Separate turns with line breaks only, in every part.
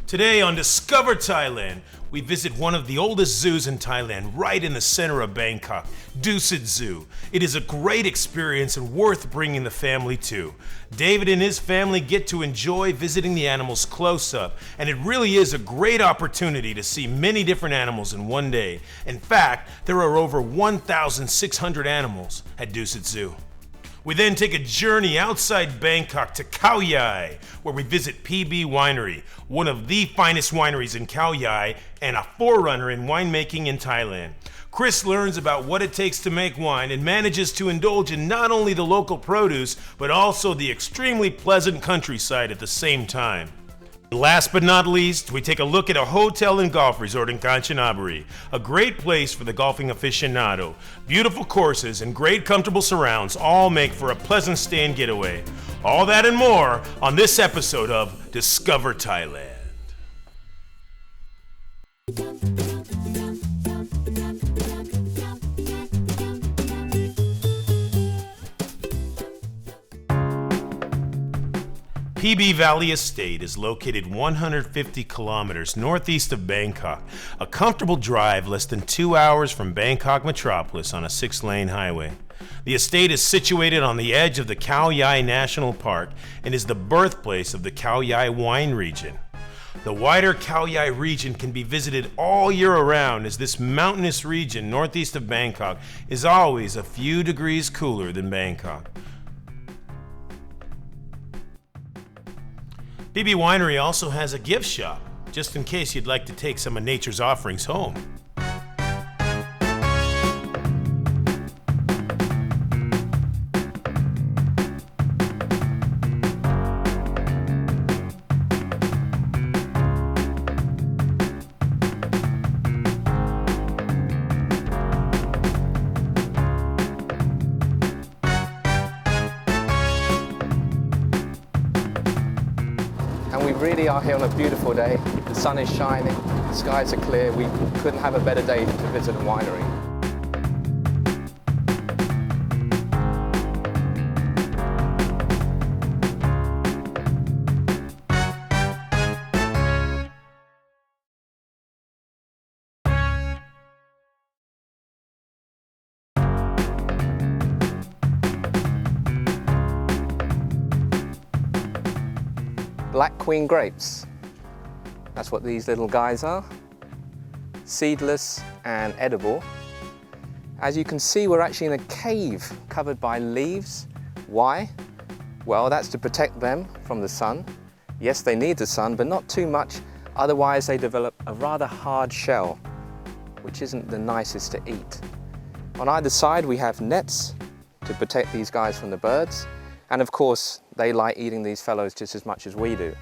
Today on Discover Thailand, we visit one of the oldest zoos in Thailand, right in the center of Bangkok, Dusit Zoo. It is a great experience and worth bringing the family to. David and his family get to enjoy visiting the animals close up, and it really is a great opportunity to see many different animals in one day. In fact, there are over 1,600 animals at Dusit Zoo. We then take a journey outside Bangkok to Khao Yai, where we visit PB Winery, one of the finest wineries in Khao Yai and a forerunner in winemaking in Thailand. Chris learns about what it takes to make wine and manages to indulge in not only the local produce, but also the extremely pleasant countryside at the same time. Last but not least, we take a look at a hotel and golf resort in Kanchanaburi, a great place for the golfing aficionado. Beautiful courses and great comfortable surrounds all make for a pleasant stay and getaway. All that and more on this episode of Discover Thailand. PB Valley Estate is located 150 kilometers northeast of Bangkok, a comfortable drive less than 2 hours from Bangkok metropolis on a 6-lane highway. The estate is situated on the edge of the Khao Yai National Park and is the birthplace of the Khao Yai wine region. The wider Khao Yai region can be visited all year around, as this mountainous region northeast of Bangkok is always a few degrees cooler than Bangkok. PB Winery also has a gift shop, just in case you'd like to take some of nature's offerings home.
We really are here on a beautiful day. The sun is shining, the skies are clear. We couldn't have a better day to visit a winery. Black Queen grapes. That's what these little guys are. Seedless and edible. As you can see, we're actually in a cave covered by leaves. Why? Well, that's to protect them from the sun. Yes, they need the sun, but not too much. Otherwise, they develop a rather hard shell, which isn't the nicest to eat. On either side, we have nets to protect these guys from the birds. And of course, they like eating these fellows just as much as we do.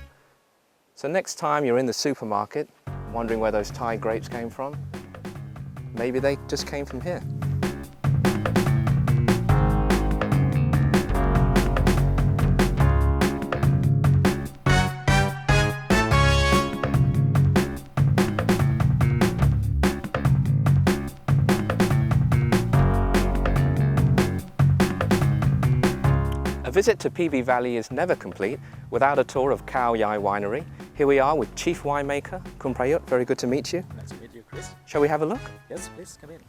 So next time you're in the supermarket, wondering where those Thai grapes came from, maybe they just came from here. A visit to PB Valley is never complete without a tour of Khao Yai Winery. Here we are with Chief Winemaker, Khun Prayut. Very good to meet you.
Nice to meet you, Chris.
Shall we have a look?
Yes, please come in.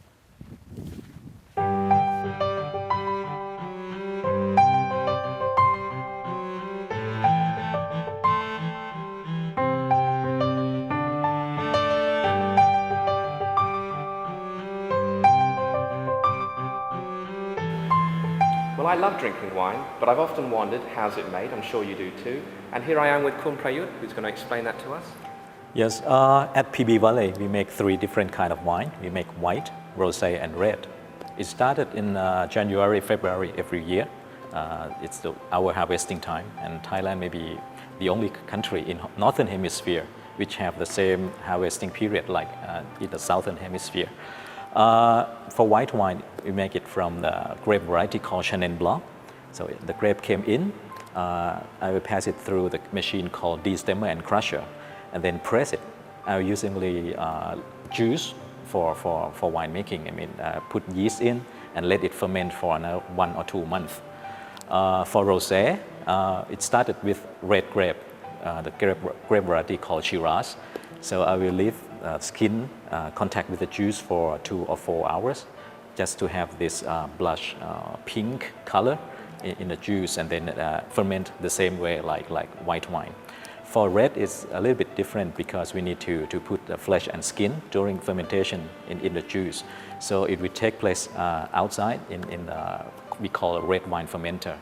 Well, I love drinking wine, but I've often wondered how's it made. I'm sure you do too. And here I am with Khun Prayut, who's going to explain that to us.
Yes, at PB Valley, we make 3 different kinds of wine. We make white, rosé, and red. It started in January, February every year. It's our harvesting time, and Thailand may be the only country in Northern Hemisphere which have the same harvesting period like in the Southern Hemisphere. For white wine, we make it from the grape variety called Chenin Blanc. So the grape came in, I will pass it through the machine called destemmer and crusher, and then press it. I usually juice for winemaking. I mean, put yeast in and let it ferment for another 1 or 2 months. For rosé, it started with red grape. the grape variety called Shiraz. So I will leave skin contact with the juice for 2 or 4 hours, just to have this blush pink color in the juice, and then ferment the same way like white wine. For red, it's a little bit different because we need to put the flesh and skin during fermentation in the juice. So it will take place outside in the, we call a red wine fermenter.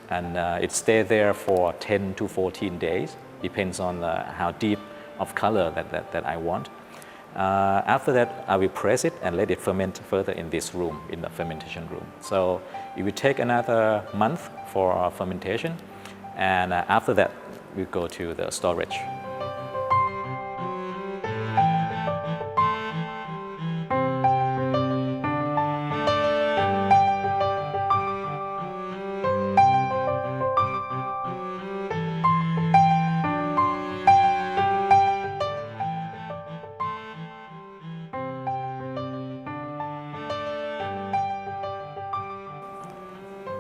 And it stays there for 10 to 14 days, depends on how deep of color that I want. After that, I will press it and let it ferment further in this room, in the fermentation room. So it will take another month for fermentation, and after that, we go to the storage.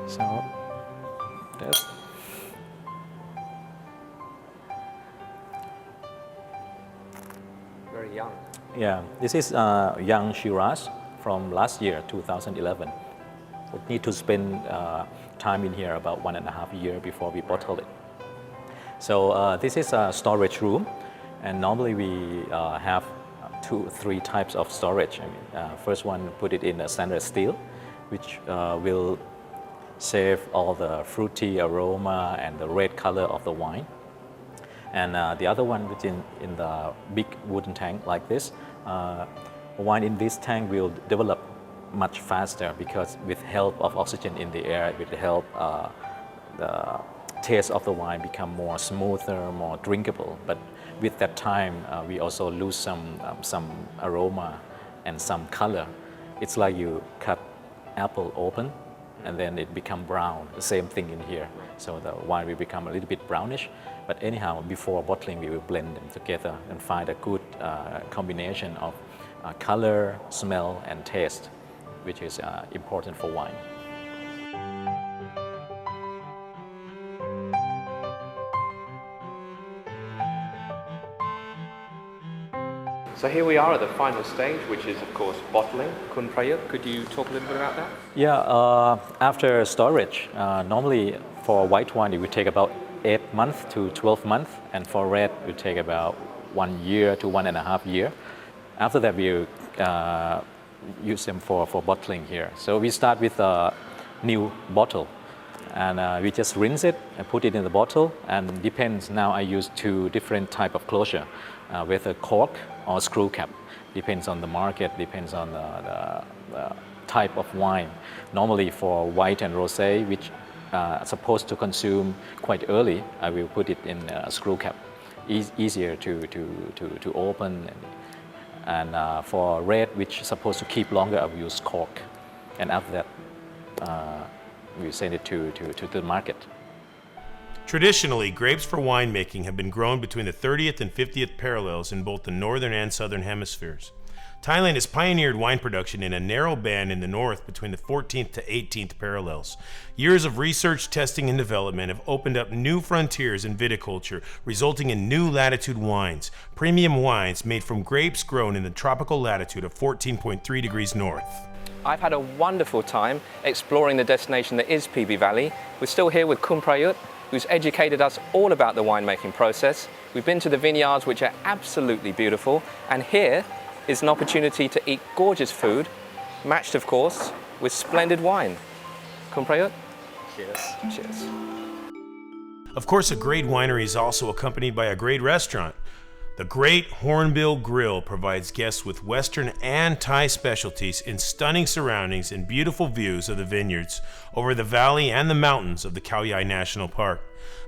So that's
Very young.
yeah. This is young Shiraz from last year, 2011. We need to spend time in here about 1.5 years before we bottle it. So this is a storage room, and normally we have 2-3 types of storage. I mean, first one, put it in a stainless steel, which will save all the fruity aroma and the red color of the wine. And the other one, which in the big wooden tank like this, wine in this tank will develop much faster, because with help of oxygen in the air, it will help the taste of the wine become more smoother, more drinkable. But with that time, we also lose some aroma and some color. It's like you cut apple open and then it become brown. The same thing in here. So the wine will become a little bit brownish. But anyhow, before bottling, we will blend them together and find a good combination of color, smell, and taste, which is important for wine.
So here we are at the final stage, which is of course bottling. Kun Prayut, could you talk a little bit about that?
Yeah, after storage, normally for white wine it will take about 8 months to 12 months, and for red it will take about 1 year to 1.5 years. After that, we use them for bottling here. So we start with a new bottle, and we just rinse it and put it in the bottle, and depends. Now I use 2 different type of closure, whether cork or screw cap. Depends on the market, depends on the type of wine. Normally for white and rosé, which are supposed to consume quite early, I will put it in a screw cap. Easier to open. And for red, which is supposed to keep longer, I will use cork. And after that, we send it to the market.
Traditionally, grapes for winemaking have been grown between the 30th and 50th parallels in both the northern and southern hemispheres. Thailand has pioneered wine production in a narrow band in the north between the 14th to 18th parallels. Years of research, testing, and development have opened up new frontiers in viticulture, resulting in new latitude wines, premium wines made from grapes grown in the tropical latitude of 14.3 degrees north.
I've had a wonderful time exploring the destination that is PB Valley. We're still here with Kun Prayut, who's educated us all about the winemaking process. We've been to the vineyards, which are absolutely beautiful, and here is an opportunity to eat gorgeous food, matched of course with splendid wine. Kun Prayut?
Cheers.
Cheers.
Of course, a great winery is also accompanied by a great restaurant. The Great Hornbill Grill provides guests with Western and Thai specialties in stunning surroundings and beautiful views of the vineyards over the valley and the mountains of the Khao Yai National Park.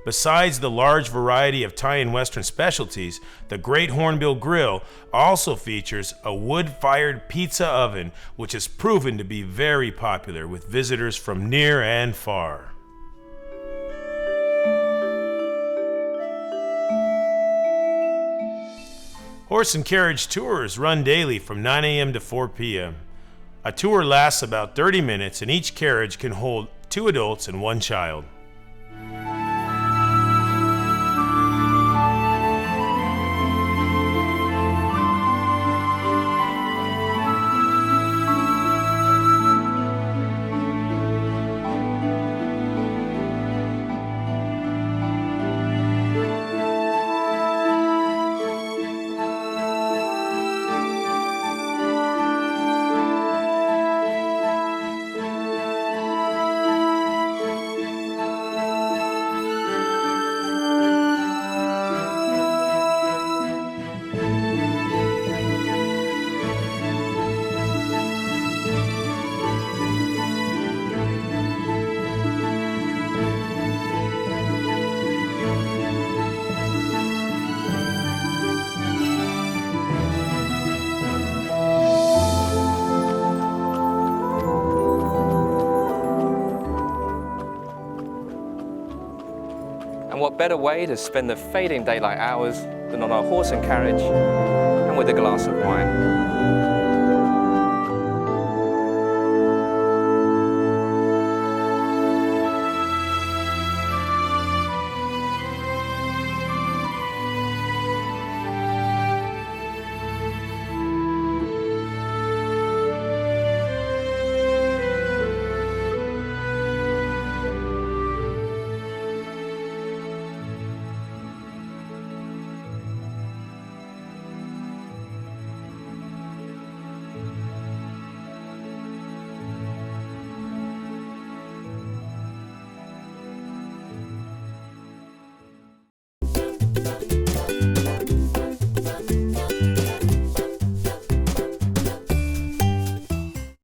Besides the large variety of Thai and Western specialties, the Great Hornbill Grill also features a wood-fired pizza oven, which has proven to be very popular with visitors from near and far. Horse and carriage tours run daily from 9 a.m. to 4 p.m. A tour lasts about 30 minutes, and each carriage can hold 2 adults and 1 child.
better way to spend the fading daylight hours than on our horse and carriage and with a glass of wine.